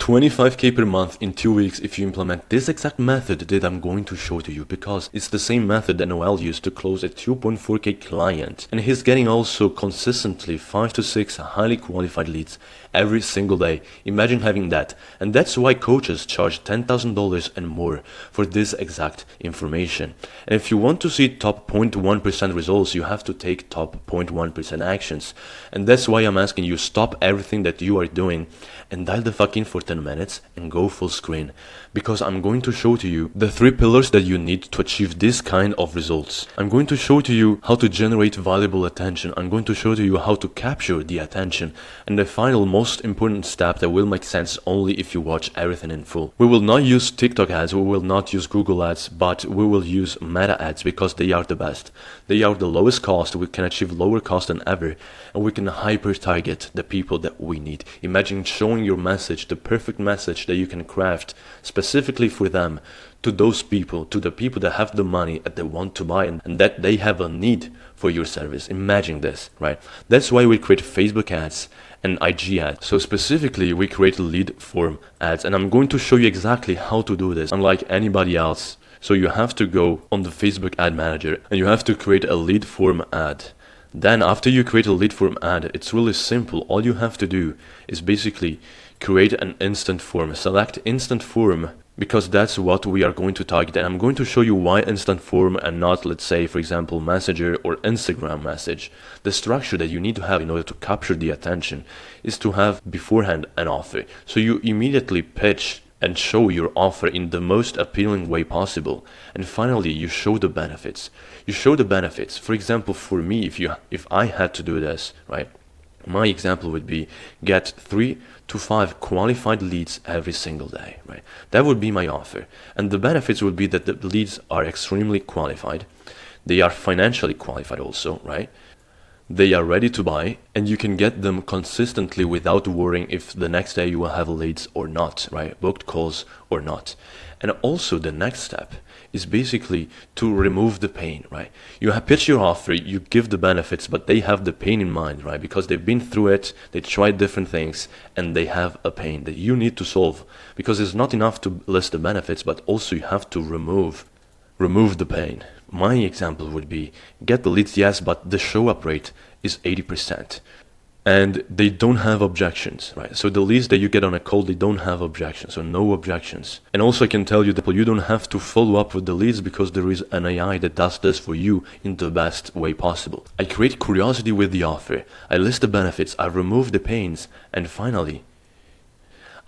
25k per month in 2 weeks if you implement this exact method that I'm going to show to you, because it's the same method that Noel used to close a 2.4k client, and he's getting also consistently 5 to 6 highly qualified leads every single day. Imagine having that. And that's why coaches charge $10,000 and more for this exact information. And if you want to see top 0.1% results, you have to take top 0.1% actions. And that's why I'm asking you, stop everything that you are doing and dial the fuck in for 10 minutes and go full screen, because I'm going to show to you the 3 pillars that you need to achieve this kind of results. I'm going to show to you how to generate valuable attention. I'm going to show to you how to capture the attention, and the final most important step that will make sense only if you watch everything in full. We will not use TikTok ads, we will not use Google ads, but we will use Meta ads because they are the best. They are the lowest cost, we can achieve lower cost than ever, and we can hyper target the people that we need. Imagine showing your message, the perfect message that you can craft specifically for them, to those people, to the people that have the money that they want to buy and that they have a need for your service. Imagine this, right? That's why we create Facebook ads and IG ads. So specifically, we create lead form ads, and I'm going to show you exactly how to do this, unlike anybody else. So you have to go on the Facebook ad manager and you have to create a lead form ad. Then after you create a lead form ad, it's really simple. All you have to do is basically create an instant form. Select instant form, because that's what we are going to target. And I'm going to show you why instant form and not, let's say, for example, Messenger or Instagram message. The structure that you need to have in order to capture the attention is to have beforehand an offer. So you immediately pitch and show your offer in the most appealing way possible. And finally, you show the benefits. You show the benefits. For example, for me, if I had to do this, right? My example would be get 3 to 5 qualified leads every single day, right? That would be my offer. And the benefits would be that the leads are extremely qualified. They are financially qualified also, right? They are ready to buy, and you can get them consistently without worrying if the next day you will have leads or not, right? Booked calls or not. And also the next step is basically to remove the pain, right? You have pitched your offer, you give the benefits, but they have the pain in mind, right? Because they've been through it, they tried different things, and they have a pain that you need to solve. Because it's not enough to list the benefits, but also you have to remove the pain. My example would be get the leads, yes, but the show up rate is 80%. And they don't have objections, right? So the leads that you get on a call, they don't have objections, so no objections. And also I can tell you that you don't have to follow up with the leads because there is an AI that does this for you in the best way possible. I create curiosity with the offer, I list the benefits, I remove the pains, and finally,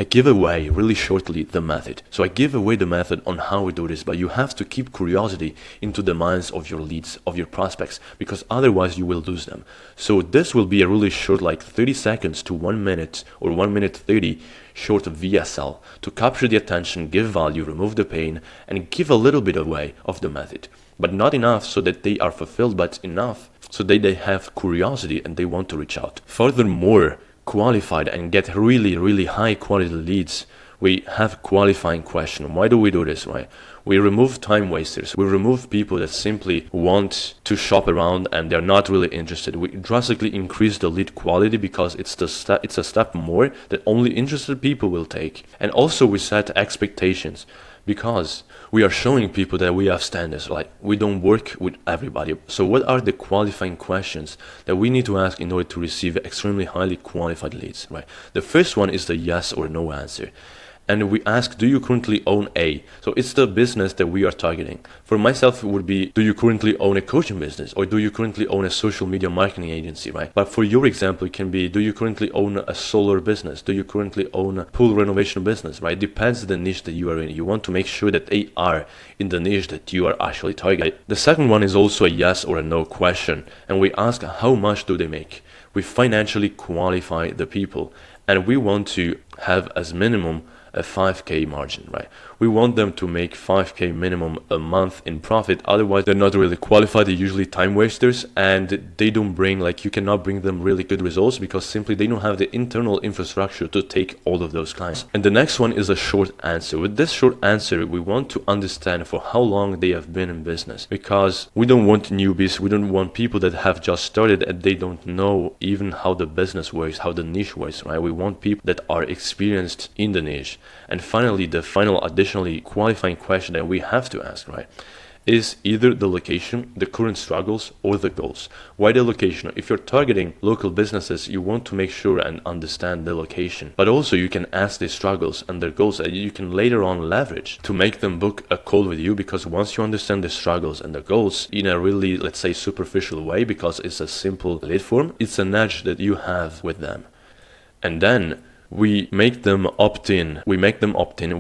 I give away really shortly the method. So I give away the method on how we do this, but you have to keep curiosity into the minds of your leads, of your prospects, because otherwise you will lose them. So this will be a really short, like 30 seconds to 1 minute or 1 minute 30 short VSL to capture the attention, give value, remove the pain, and give a little bit away of the method. But not enough so that they are fulfilled, but enough so that they have curiosity and they want to reach out. Furthermore, qualified and get really high quality leads, we have qualifying question. Why do we do this, right? We remove time wasters. We remove people that simply want to shop around and they're not really interested. We drastically increase the lead quality because it's a step more that only interested people will take. And also we set expectations, because we are showing people that we have standards, like we don't work with everybody. So what are the qualifying questions that we need to ask in order to receive extremely highly qualified leads, right? The first one is the yes or no answer. And we ask, do you currently own a? So it's the business that we are targeting. For myself, it would be, do you currently own a coaching business? Or do you currently own a social media marketing agency, right? But for your example, it can be, do you currently own a solar business? Do you currently own a pool renovation business, right? Depends the niche that you are in. You want to make sure that they are in the niche that you are actually targeting. The second one is also a yes or a no question. And we ask, how much do they make? We financially qualify the people. And we want to have as minimum a 5k margin, right? We want them to make 5k minimum a month in profit. Otherwise, they're not really qualified. They're usually time wasters, and they don't bring, like, you cannot bring them really good results because simply they don't have the internal infrastructure to take all of those clients. And the next one is a short answer. With this short answer, we want to understand for how long they have been in business, because we don't want newbies. We don't want people that have just started and they don't know even how the business works, how the niche works, right? We want people that are experienced in the niche. And finally, the final additionally qualifying question that we have to ask, right, is either the location, the current struggles, or the goals. Why the location? If you're targeting local businesses, you want to make sure and understand the location. But also you can ask their struggles and their goals that you can later on leverage to make them book a call with you, because once you understand the struggles and the goals in a really, let's say, superficial way, because it's a simple lead form, it's a nudge that you have with them. And then we make them opt in. We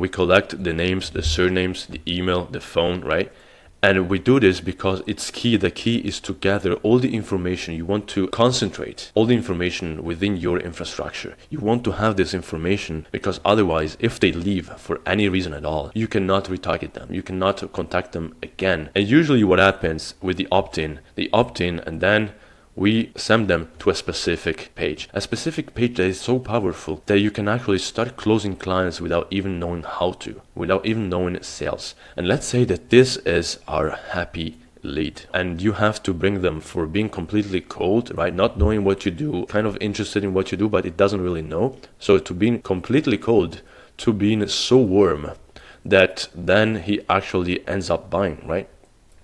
collect the names, the surnames, the email, the phone, right? And we do this because it's key. The key is to gather all the information. You want to concentrate all the information within your infrastructure. You want to have this information because otherwise, if they leave for any reason at all, you cannot retarget them. You cannot contact them again. And usually what happens with the opt-in, they opt in and then we send them to a specific page that is so powerful that you can actually start closing clients without even knowing how to, without even knowing sales. And let's say that this is our happy lead, and you have to bring them for being completely cold, right? Not knowing what you do, kind of interested in what you do, but it doesn't really know. So to being completely cold, to being so warm that then he actually ends up buying, right?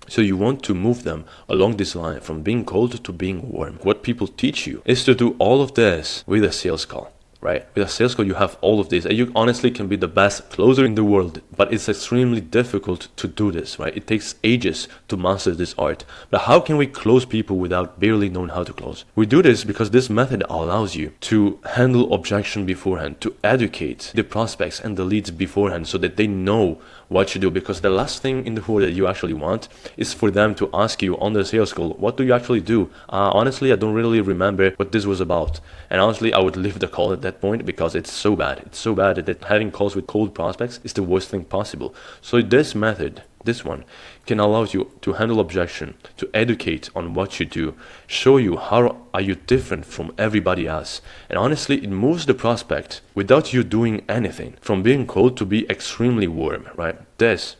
So you want to move them along this line from being cold to being warm. What people teach you is to do all of this with a sales call, right? With a sales call, you have all of this, and you honestly can be the best closer in the world, but it's extremely difficult to do this, right? It takes ages to master this art. But how can we close people without barely knowing how to close? We do this because this method allows you to handle objection beforehand, to educate the prospects and the leads beforehand so that they know what you do. Because the last thing in the world that you actually want is for them to ask you on the sales call, what do you actually do? Honestly, I don't really remember what this was about. And honestly, I would leave the call at that point because it's so bad. It's so bad that having calls with cold prospects is the worst thing possible. So this method, this one, can allow you to handle objection, to educate on what you do, show you how are you different from everybody else. And honestly, it moves the prospect without you doing anything from being cold to be extremely warm, right? This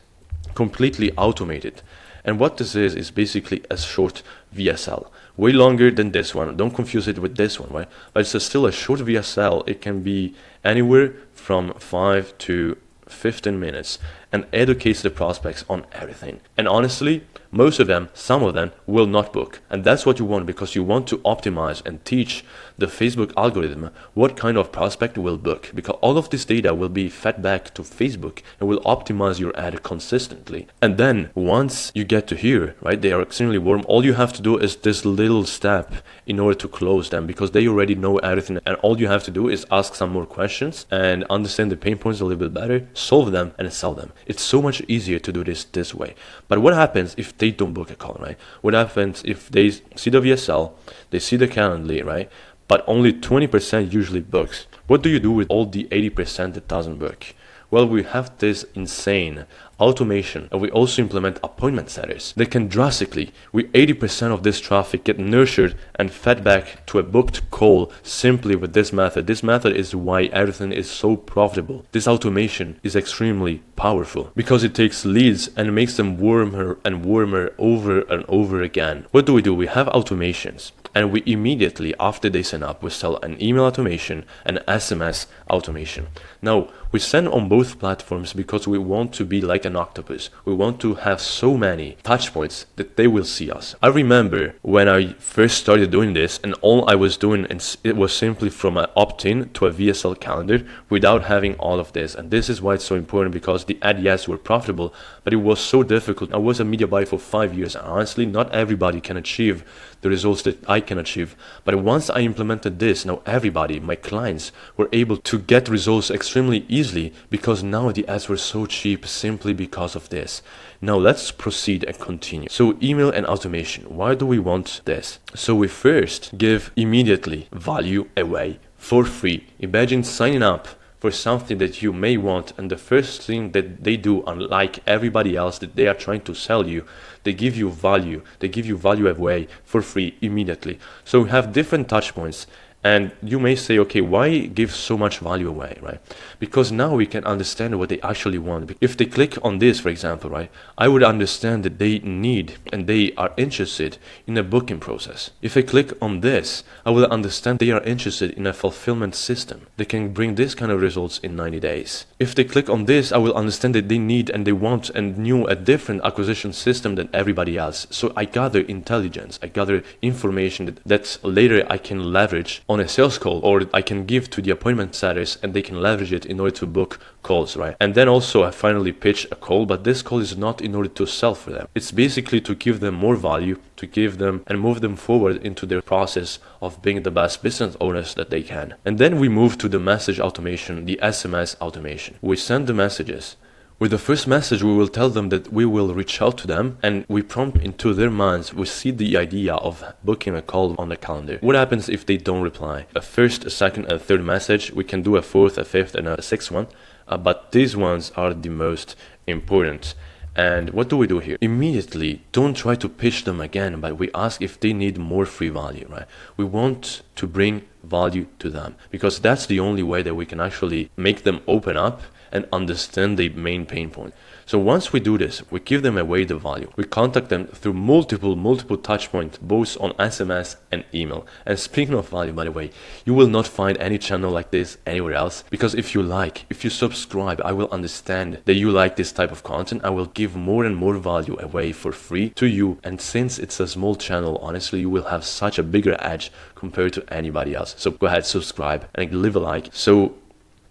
completely automated. And what this is basically a short VSL, way longer than this one. Don't confuse it with this one, right? But it's still a short VSL. It can be anywhere from 5 to 15 minutes and educates the prospects on everything. And honestly, most of them, some of them will not book. And that's what you want, because you want to optimize and teach the Facebook algorithm what kind of prospect will book, because all of this data will be fed back to Facebook and will optimize your ad consistently. And then once you get to here, right, they are extremely warm, all you have to do is this little step in order to close them, because they already know everything, and all you have to do is ask some more questions and understand the pain points a little bit better, solve them, and sell them. It's so much easier to do this way. But what happens if they don't book a call, right? What happens if they see the VSL, they see the Calendly, right? But only 20% usually books. What do you do with all the 80% that doesn't book? Well, we have this insane automation, and we also implement appointment setters that can drastically, with 80% of this traffic, get nurtured and fed back to a booked call simply with this method. This method is why everything is so profitable. This automation is extremely powerful because it takes leads and makes them warmer and warmer over and over again. What do? We have automations, and we immediately, after they sign up, we sell an email automation and SMS automation. Now, we send on both platforms because we want to be like an octopus. We want to have so many touch points that they will see us. I remember when I first started doing this, and all I was doing, it was simply from an opt-in to a VSL calendar without having all of this. And this is why it's so important, because the ad yes were profitable, but it was so difficult. I was a media buyer for 5 years, and honestly, not everybody can achieve the results that I can achieve. But once I implemented this, now everybody, my clients, were able to get results extremely easily, because now the ads were so cheap simply because of this. Now let's proceed and continue. So email and automation, why do we want this? So we first give immediately value away for free. Imagine signing up for something that you may want, and the first thing that they do, unlike everybody else that they are trying to sell you, they give you value. They give you value away for free immediately. So we have different touch points, And you may say, okay, why give so much value away, right? Because now we can understand what they actually want. If they click on this, for example, right, I would understand that they need and they are interested in a booking process. If I click on this, I will understand they are interested in a fulfillment system. They can bring this kind of results in 90 days. If they click on this, I will understand that they need and they want and knew a different acquisition system than everybody else. So I gather intelligence, I gather information that later I can leverage on a sales call, or I can give to the appointment setters and they can leverage it in order to book calls, right? And then also I finally pitch a call, but this call is not in order to sell for them. It's basically to give them more value, to give them and move them forward into their process of being the best business owners that they can. And then we move to the message automation, the SMS automation. We send the messages. With the first message, we will tell them that we will reach out to them, and we prompt into their minds, we see the idea of booking a call on the calendar. What happens if they don't reply? A first, a second, and a third message. We can do a fourth, a fifth, and a sixth one, but these ones are the most important. And what do we do here? Immediately, don't try to pitch them again, but we ask if they need more free value, right? We want to bring value to them, because that's the only way that we can actually make them open up and understand the main pain point. So once we do this, we give them away the value. We contact them through multiple touch points, both on SMS and email. And speaking of value, by the way, you will not find any channel like this anywhere else, because if you subscribe, I will understand that you like this type of content. I will give more and more value away for free to you. And since it's a small channel, honestly, you will have such a bigger edge compared to anybody else. So go ahead, subscribe and leave a like. So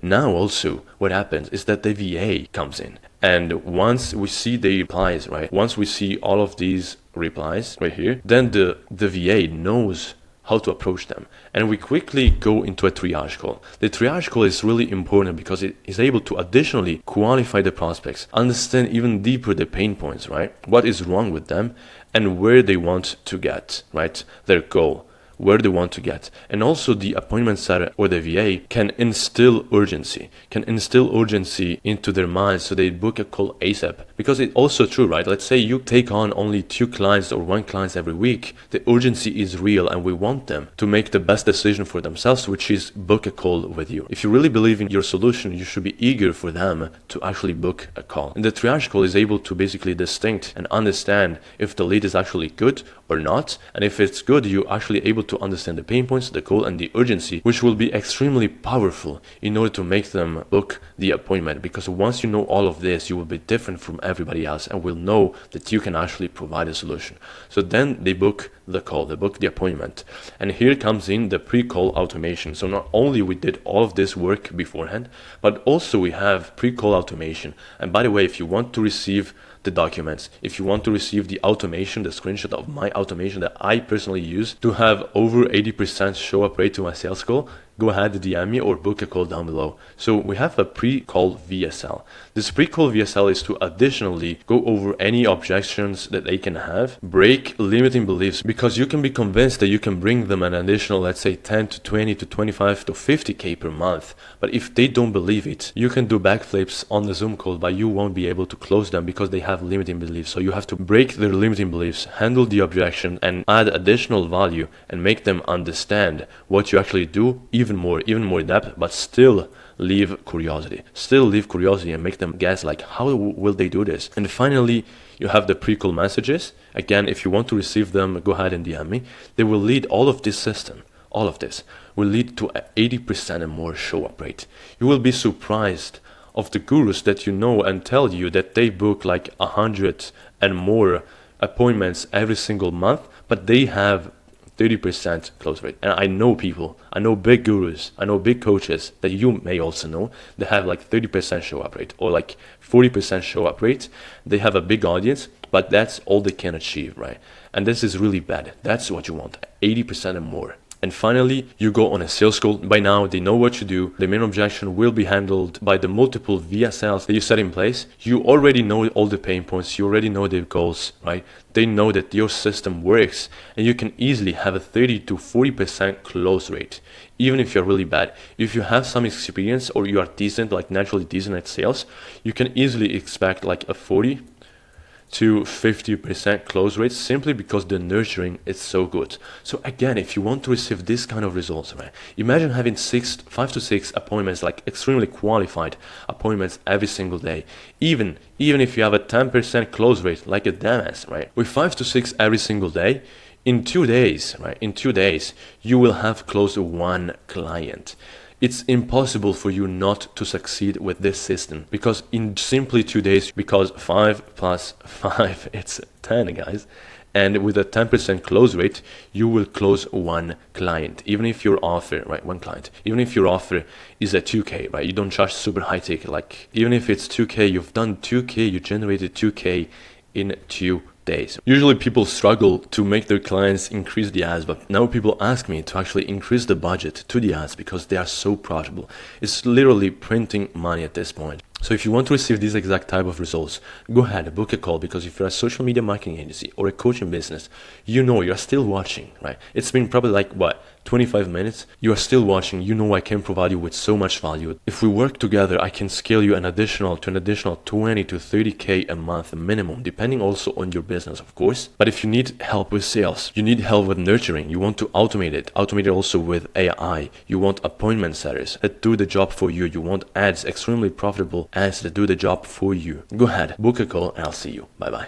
now also what happens is that the VA comes in, and once we see the replies, right, once we see all of these replies right here, then the VA knows how to approach them, and we quickly go into a triage call. The triage call is really important because it is able to additionally qualify the prospects, understand even deeper the pain points, right, what is wrong with them and where they want to get, right, their goal, where they want to get. And also the appointment setter or the VA can instill urgency into their minds, so they book a call ASAP. Because it's also true, right? Let's say you take on only 2 clients or 1 client every week. The urgency is real, and we want them to make the best decision for themselves, which is book a call with you. If you really believe in your solution, you should be eager for them to actually book a call. And the triage call is able to basically distinct and understand if the lead is actually good or not. And if it's good, you're actually able to understand the pain points, the goal, and the urgency, which will be extremely powerful in order to make them book the appointment. Because once you know all of this, you will be different from everybody else and will know that you can actually provide a solution. So then they book the call, they book the appointment. And here comes in the pre-call automation. So not only we did all of this work beforehand, but also we have pre-call automation. And by the way, if you want to receive the documents, if you want to receive the automation, the screenshot of my automation that I personally use to have over 80% show up rate to my sales call, go ahead, DM me or book a call down below. So we have a pre-call VSL. This pre-call VSL is to additionally go over any objections that they can have, break limiting beliefs, because you can be convinced that you can bring them an additional, let's say 10 to 20 to 25 to 50K per month. But if they don't believe it, you can do backflips on the Zoom call, but you won't be able to close them because they have limiting beliefs. So you have to break their limiting beliefs, handle the objection, and add additional value and make them understand what you actually do, even more depth, but still leave curiosity and make them guess, like, how will they do this? And finally, you have the pre-call messages. Again, if you want to receive them, go ahead and DM me. They will lead all of this system. All of this will lead to 80% and more show up rate. You will be surprised of the gurus that you know and tell you that they book like 100 and more appointments every single month, but they have 30% close rate. And I know people, I know big gurus, I know big coaches that you may also know, they have like 30% show up rate or like 40% show up rate. They have a big audience, but that's all they can achieve, right? And this is really bad. That's what you want, 80% and more. And finally, you go on a sales call. By now, they know what you do. The main objection will be handled by the multiple VSLs that you set in place. You already know all the pain points. You already know their goals, right? They know that your system works, and you can easily have a 30 to 40% close rate, even if you're really bad. If you have some experience or you are decent, like naturally decent at sales, you can easily expect like a 40 to 50% close rates simply because the nurturing is so good. So again, if you want to receive this kind of results, right, imagine having 5 to 6 appointments, like extremely qualified appointments every single day. Even if you have a 10% close rate like a Damas, right, with 5 to 6 every single day, in 2 days, right, in 2 days, you will have closed 1 client. It's impossible for you not to succeed with this system, because in simply 2 days, because 5 plus 5, it's 10, guys. And with a 10% close rate, you will close 1 client, even if your offer, right, 1 client, even if your offer is a 2K, right, you don't charge super high ticket, like even if it's 2K, you've done 2K, you generated 2K in 2 days. Usually people struggle to make their clients increase the ads, but now people ask me to actually increase the budget to the ads because they are so profitable. It's literally printing money at this point. So if you want to receive this exact type of results, go ahead and book a call, because if you're a social media marketing agency or a coaching business, you know you're still watching, right? It's been probably like, what, 25 minutes? You are still watching. You know I can provide you with so much value. If we work together, I can scale you an additional 20 to 30K a month minimum, depending also on your business, of course. But if you need help with sales, you need help with nurturing, you want to automate it also with AI, you want appointment setters that do the job for you, you want ads, extremely profitable ads that do the job for you, go ahead, book a call, and I'll see you. Bye bye.